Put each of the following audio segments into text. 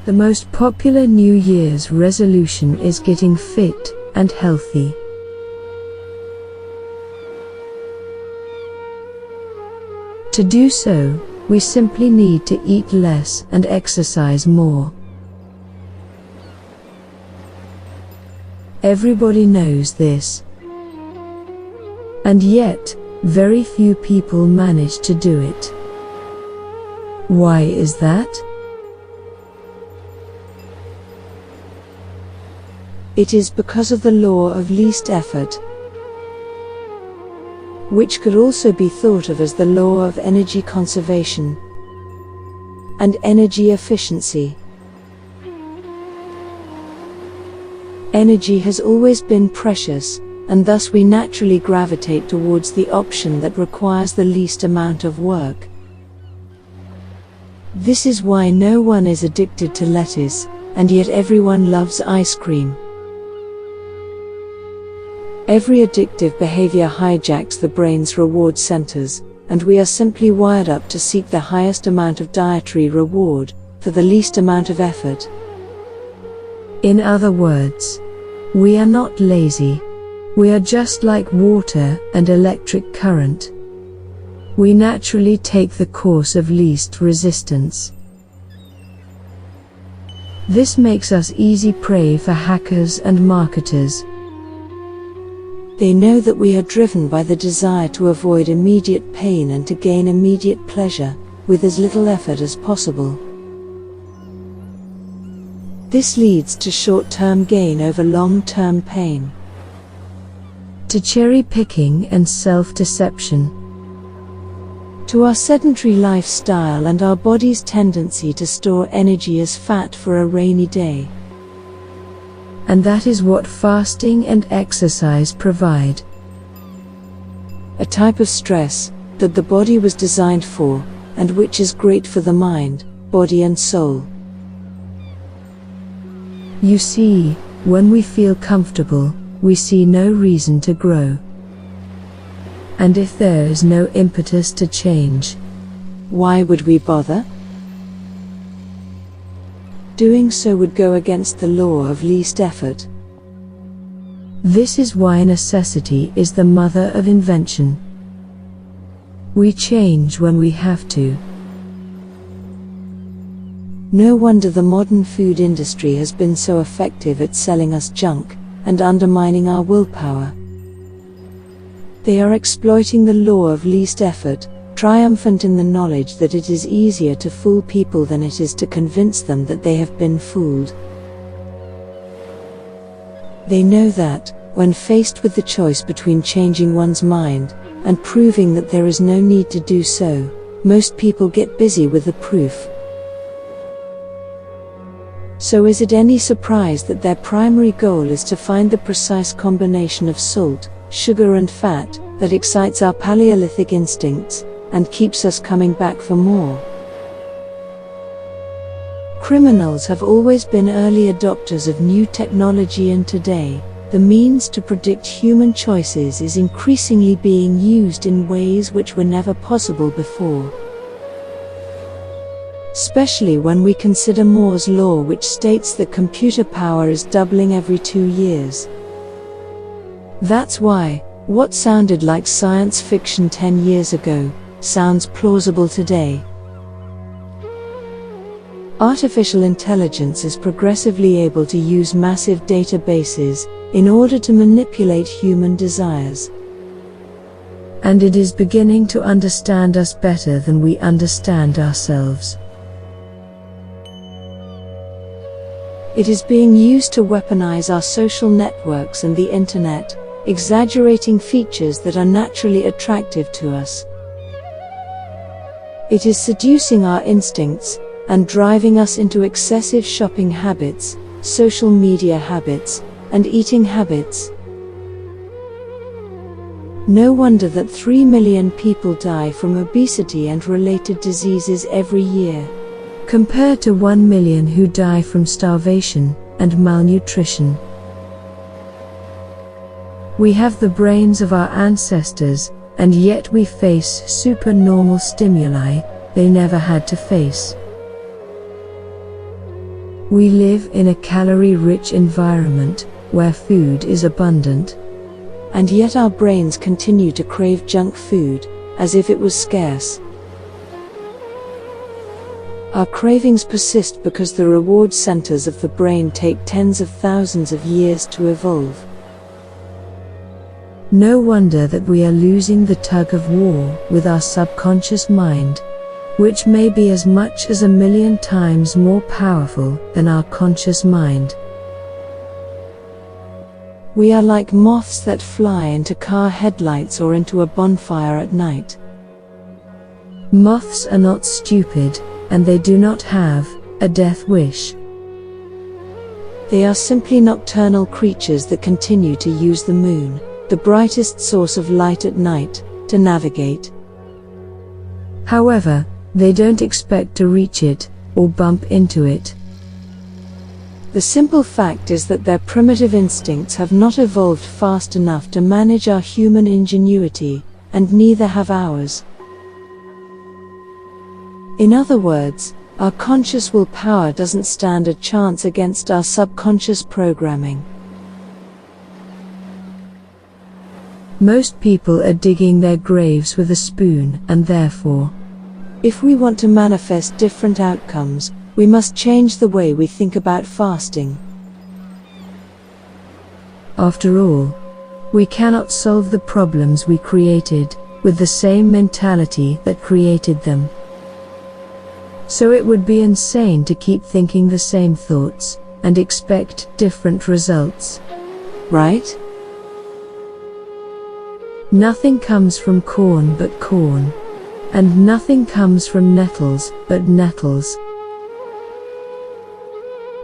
The most popular New Year's resolution is getting fit and healthy. To do so, we simply need to eat less and exercise more. Everybody knows this. And yet, very few people manage to do it. Why is that? It is because of the law of least effort, which could also be thought of as the law of energy conservation and energy efficiency. Energy has always been precious, and thus we naturally gravitate towards the option that requires the least amount of work. This is why no one is addicted to lettuce, and yet everyone loves ice cream. Every addictive behavior hijacks the brain's reward centers, and we are simply wired up to seek the highest amount of dietary reward for the least amount of effort. In other words, we are not lazy. We are just like water and electric current. We naturally take the course of least resistance. This makes us easy prey for hackers and marketers. They know that we are driven by the desire to avoid immediate pain and to gain immediate pleasure, with as little effort as possible. This leads to short-term gain over long-term pain, to cherry-picking and self-deception, to our sedentary lifestyle and our body's tendency to store energy as fat for a rainy day. And that is what fasting and exercise provide. A type of stress that the body was designed for, and which is great for the mind, body and soul. You see, when we feel comfortable, we see no reason to grow. And if there is no impetus to change, why would we bother? Doing so would go against the law of least effort. This is why necessity is the mother of invention. We change when we have to. No wonder the modern food industry has been so effective at selling us junk and undermining our willpower. They are exploiting the law of least effort, triumphant in the knowledge that it is easier to fool people than it is to convince them that they have been fooled. They know that, when faced with the choice between changing one's mind and proving that there is no need to do so, most people get busy with the proof. So is it any surprise that their primary goal is to find the precise combination of salt, sugar and fat that excites our Paleolithic instincts and keeps us coming back for more? Criminals have always been early adopters of new technology, and today, the means to predict human choices is increasingly being used in ways which were never possible before. Especially when we consider Moore's law, which states that computer power is doubling every 2 years. That's why, what sounded like science fiction 10 years ago, sounds plausible today. Artificial intelligence is progressively able to use massive databases in order to manipulate human desires. And it is beginning to understand us better than we understand ourselves. It is being used to weaponize our social networks and the internet, exaggerating features that are naturally attractive to us. It is seducing our instincts and driving us into excessive shopping habits, social media habits, and eating habits. No wonder that 3 million people die from obesity and related diseases every year, compared to 1 million who die from starvation and malnutrition. We have the brains of our ancestors, and yet we face supernormal stimuli they never had to face. We live in a calorie-rich environment, where food is abundant. And yet our brains continue to crave junk food, as if it was scarce. Our cravings persist because the reward centers of the brain take tens of thousands of years to evolve. No wonder that we are losing the tug of war with our subconscious mind, which may be as much as 1,000,000 times more powerful than our conscious mind. We are like moths that fly into car headlights or into a bonfire at night. Moths are not stupid, and they do not have a death wish. They are simply nocturnal creatures that continue to use the moon, the brightest source of light at night, to navigate. However, they don't expect to reach it, or bump into it. The simple fact is that their primitive instincts have not evolved fast enough to manage our human ingenuity, and neither have ours. In other words, our conscious willpower doesn't stand a chance against our subconscious programming. Most people are digging their graves with a spoon, and therefore, if we want to manifest different outcomes, we must change the way we think about fasting. After all, we cannot solve the problems we created with the same mentality that created them. So it would be insane to keep thinking the same thoughts and expect different results. Right? Nothing comes from corn but corn, and nothing comes from nettles but nettles.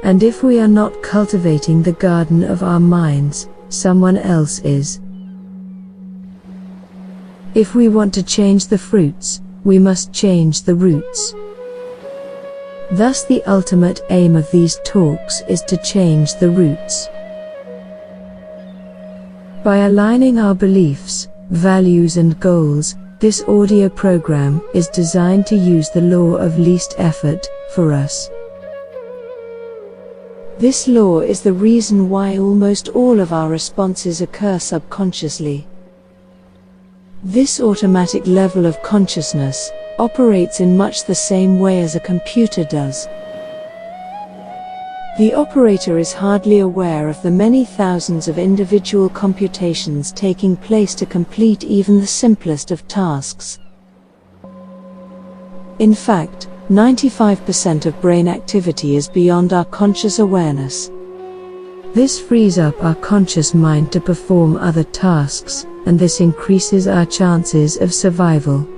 And if we are not cultivating the garden of our minds, someone else is. If we want to change the fruits, we must change the roots. Thus the ultimate aim of these talks is to change the roots. By aligning our beliefs, values and goals, this audio program is designed to use the law of least effort for us. This law is the reason why almost all of our responses occur subconsciously. This automatic level of consciousness operates in much the same way as a computer does. The operator is hardly aware of the many thousands of individual computations taking place to complete even the simplest of tasks. In fact, 95% of brain activity is beyond our conscious awareness. This frees up our conscious mind to perform other tasks, and this increases our chances of survival.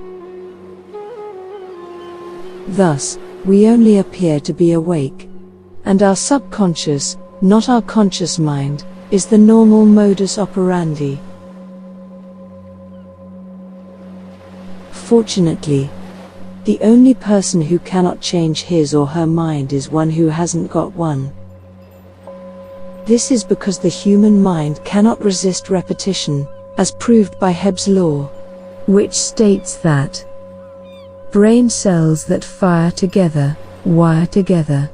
Thus, we only appear to be awake. And our subconscious, not our conscious mind, is the normal modus operandi. Fortunately, the only person who cannot change his or her mind is one who hasn't got one. This is because the human mind cannot resist repetition, as proved by Hebb's law, which states that brain cells that fire together, wire together.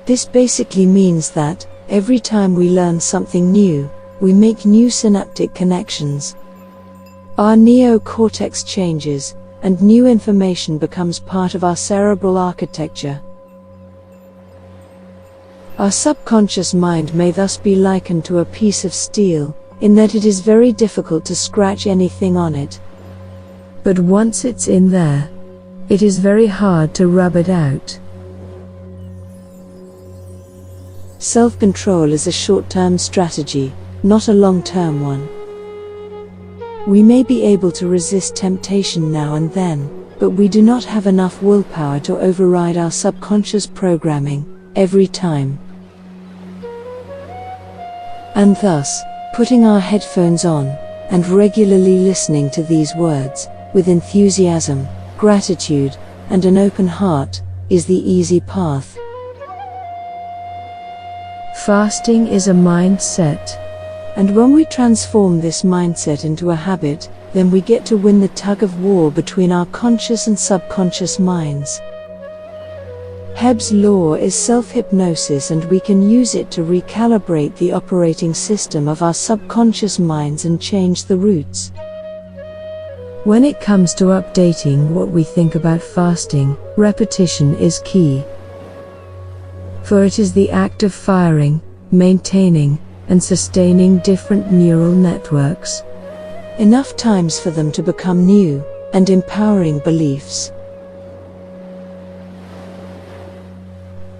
This basically means that, every time we learn something new, we make new synaptic connections. Our neocortex changes, and new information becomes part of our cerebral architecture. Our subconscious mind may thus be likened to a piece of steel, in that it is very difficult to scratch anything on it. But once it's in there, it is very hard to rub it out. Self-control is a short-term strategy, not a long-term one. We may be able to resist temptation now and then, but we do not have enough willpower to override our subconscious programming every time. And thus, putting our headphones on, and regularly listening to these words, with enthusiasm, gratitude, and an open heart, is the easy path. Fasting is a mindset. And when we transform this mindset into a habit, then we get to win the tug of war between our conscious and subconscious minds. Hebb's law is self-hypnosis, and we can use it to recalibrate the operating system of our subconscious minds and change the routes. When it comes to updating what we think about fasting, repetition is key. For it is the act of firing, maintaining, and sustaining different neural networks, enough times for them to become new and empowering beliefs.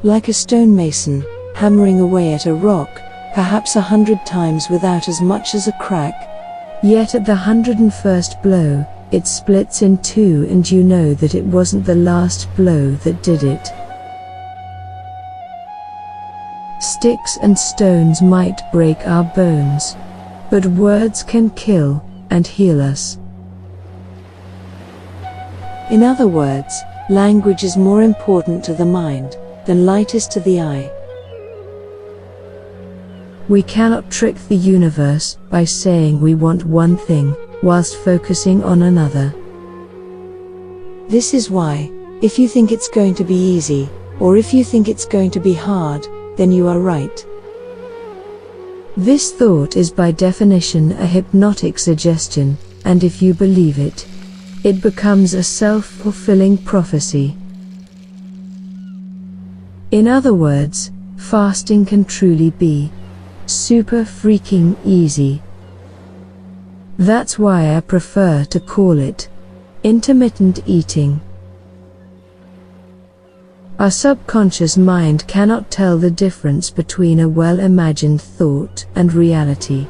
Like a stonemason, hammering away at a rock, perhaps 100 times without as much as a crack. Yet at the 101st blow, it splits in two, and you know that it wasn't the last blow that did it. Sticks and stones might break our bones, but words can kill and heal us. In other words, language is more important to the mind than light is to the eye. We cannot trick the universe by saying we want one thing whilst focusing on another. This is why, if you think it's going to be easy, or if you think it's going to be hard, then you are right. This thought is by definition a hypnotic suggestion, and if you believe it, it becomes a self-fulfilling prophecy. In other words, fasting can truly be super freaking easy. That's why I prefer to call it intermittent eating. Our subconscious mind cannot tell the difference between a well-imagined thought and reality.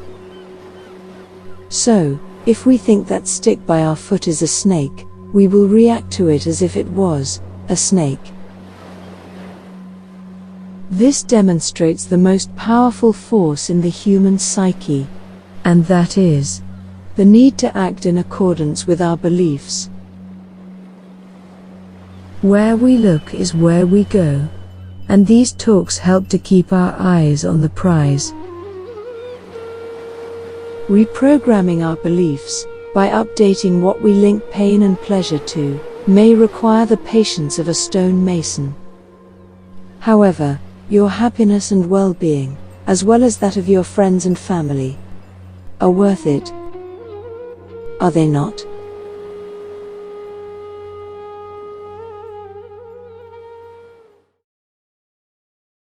So, if we think that stick by our foot is a snake, we will react to it as if it was a snake. This demonstrates the most powerful force in the human psyche, and that is the need to act in accordance with our beliefs. Where we look is where we go, and these talks help to keep our eyes on the prize. Reprogramming our beliefs by updating what we link pain and pleasure to may require the patience of a stonemason. However, your happiness and well-being, as well as that of your friends and family, are worth it. Are they not?